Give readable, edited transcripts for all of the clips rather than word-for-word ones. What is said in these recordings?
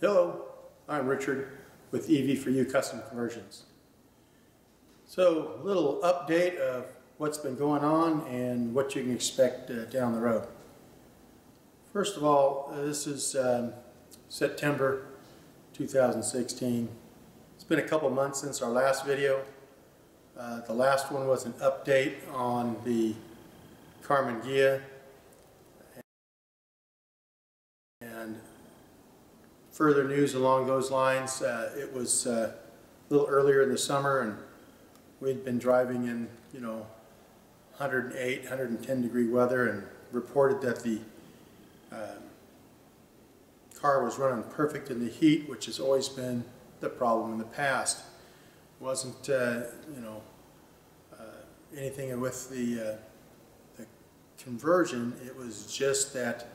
Hello, I'm Richard with EV4U Custom Conversions. So, a little update of what's been going on and what you can expect down the road. First of all, this is September 2016. It's been a couple months since our last video. The last one was an update on the Karmann Ghia. And further news along those lines, it was a little earlier in the summer and we'd been driving in 108, 110 degree weather and reported that the car was running perfect in the heat, which has always been the problem in the past. It wasn't anything with the conversion, it was just that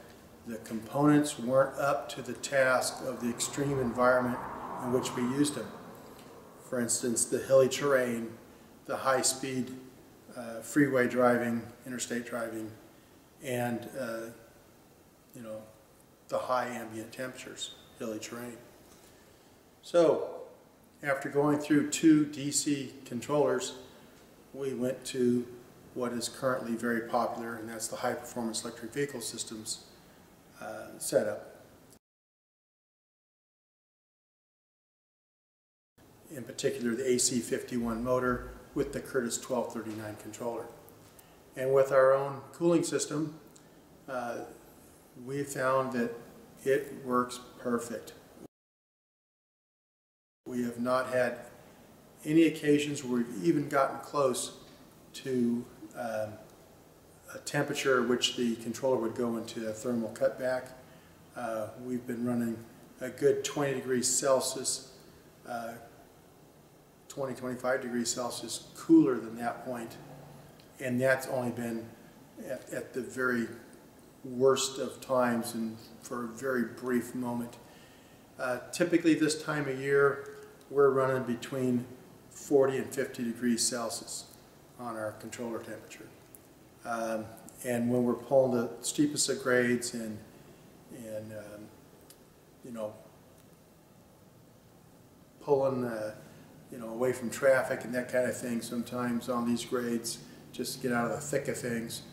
the components weren't up to the task of the extreme environment in which we used them. For instance, the hilly terrain, the high-speed freeway driving, interstate driving, and the high ambient temperatures, hilly terrain. So, after going through 2 DC controllers, we went to what is currently very popular, and that's the high-performance electric vehicle systems setup. In particular, the AC51 motor with the Curtis 1239 controller. And with our own cooling system, we found that it works perfect. We have not had any occasions where we've even gotten close to a temperature which the controller would go into a thermal cutback. We've been running a good 20 degrees Celsius, 20-25 degrees Celsius cooler than that point, and that's only been at the very worst of times and for a very brief moment. Typically this time of year we're running between 40 and 50 degrees Celsius on our controller temperature. And when we're pulling the steepest of grades and pulling away from traffic and that kind of thing, sometimes on these grades, just to get out of the thick of things,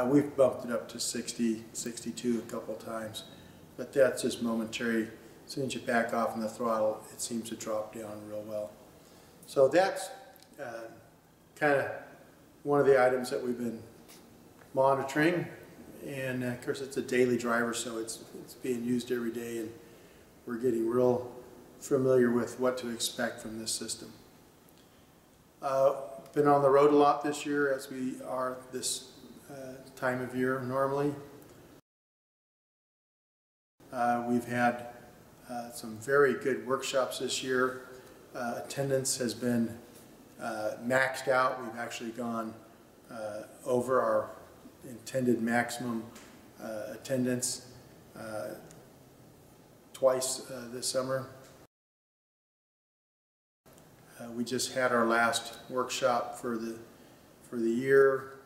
we've bumped it up to 60, 62 a couple times, but that's just momentary. As soon as you back off on the throttle, it seems to drop down real well. So that's kind of one of the items that we've been monitoring, and of course it's a daily driver, so it's being used every day, and we're getting real familiar with what to expect from this system. Been on the road a lot this year, as we are this time of year normally. We've had some very good workshops this year. Attendance has been maxed out. We've actually gone over our intended maximum attendance twice this summer. We just had our last workshop for the year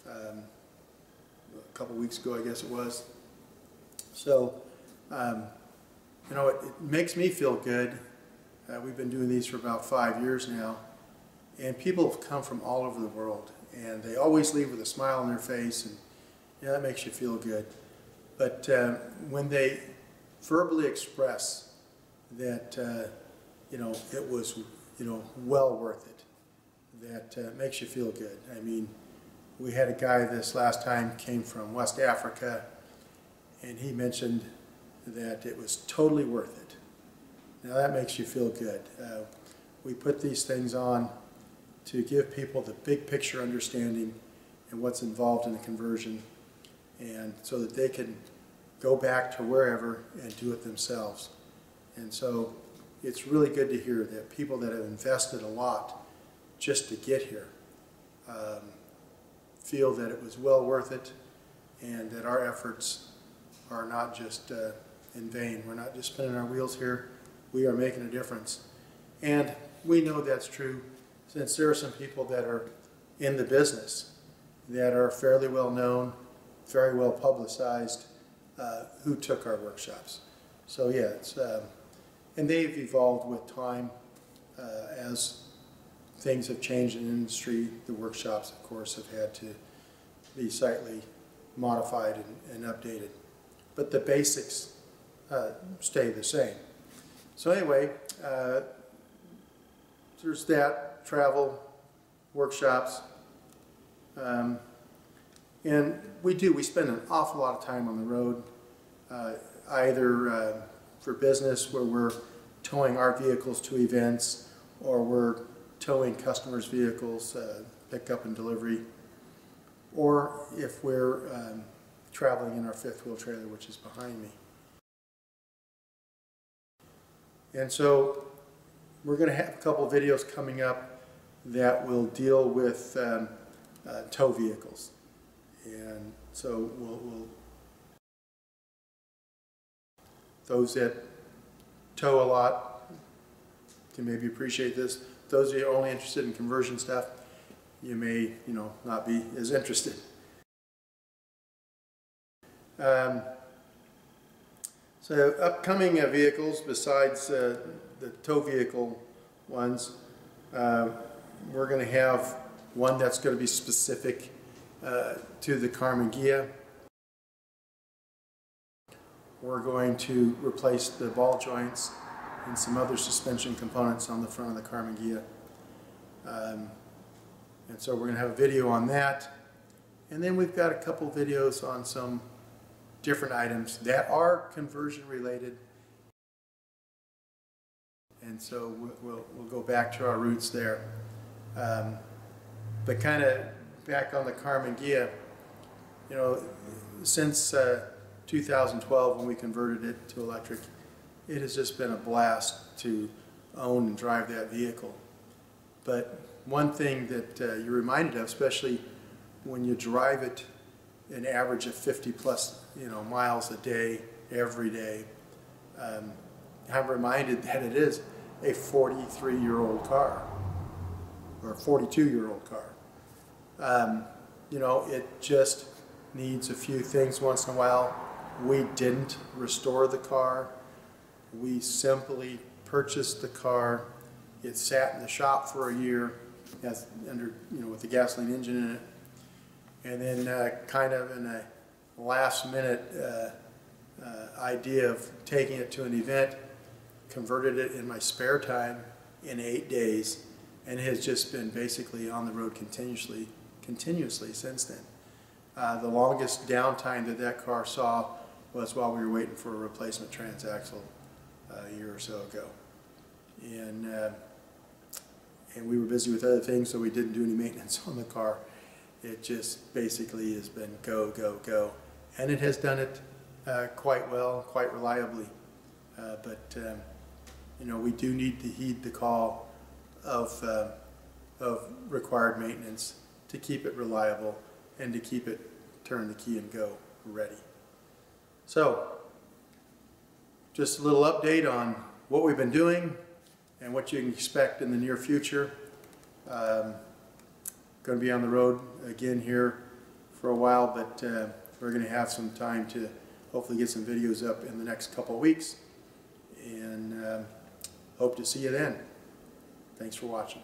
a couple weeks ago, I guess it was. So it makes me feel good. We've been doing these for about 5 years now, and people have come from all over the world, and they always leave with a smile on their face, and that makes you feel good. But when they verbally express that it was well worth it, that makes you feel good. I mean, we had a guy this last time came from West Africa, and he mentioned that it was totally worth it. Now that makes you feel good. We put these things on to give people the big picture understanding and what's involved in the conversion, and so that they can go back to wherever and do it themselves. And so it's really good to hear that people that have invested a lot just to get here feel that it was well worth it, and that our efforts are not just in vain. We're not just spinning our wheels here. We are making a difference. And we know that's true since there are some people that are in the business that are fairly well known, very well publicized, who took our workshops. So yeah, And they've evolved with time as things have changed in the industry. The workshops, of course, have had to be slightly modified and updated. But the basics stay the same. So anyway, there's that, travel, workshops. And we spend an awful lot of time on the road, either for business where we're towing our vehicles to events, or we're towing customers' vehicles, pickup and delivery, or if we're traveling in our fifth wheel trailer, which is behind me. And so we're going to have a couple of videos coming up that will deal with tow vehicles. And so we'll those that tow a lot can maybe appreciate this. Those of you only interested in conversion stuff, you may, not be as interested. So upcoming vehicles besides the tow vehicle ones, we're going to have one that's going to be specific to the Karmann Ghia. We're going to replace the ball joints and some other suspension components on the front of the Karmann Ghia. And so we're going to have a video on that. And then we've got a couple videos on some different items that are conversion related. And so we'll go back to our roots there. But kind of back on the Karmann Ghia, since 2012 when we converted it to electric, it has just been a blast to own and drive that vehicle. But one thing that you're reminded of, especially when you drive it an average of 50 plus miles a day, every day, I'm reminded that it is a 43-year-old car or a 42-year-old car. It just needs a few things once in a while. We didn't restore the car. We simply purchased the car. It sat in the shop for a year with the gasoline engine in it. And then kind of in a last minute idea of taking it to an event, converted it in my spare time in 8 days, and it has just been basically on the road continuously since then. The longest downtime that car saw was while we were waiting for a replacement transaxle a year or so ago. And we were busy with other things, so we didn't do any maintenance on the car. It just basically has been go, go, go. And it has done it quite well, quite reliably. But we do need to heed the call of required maintenance to keep it reliable and to keep it turn the key and go ready. So, just a little update on what we've been doing and what you can expect in the near future. Going to be on the road again here for a while, but we're going to have some time to hopefully get some videos up in the next couple of weeks, and hope to see you then. Thanks for watching.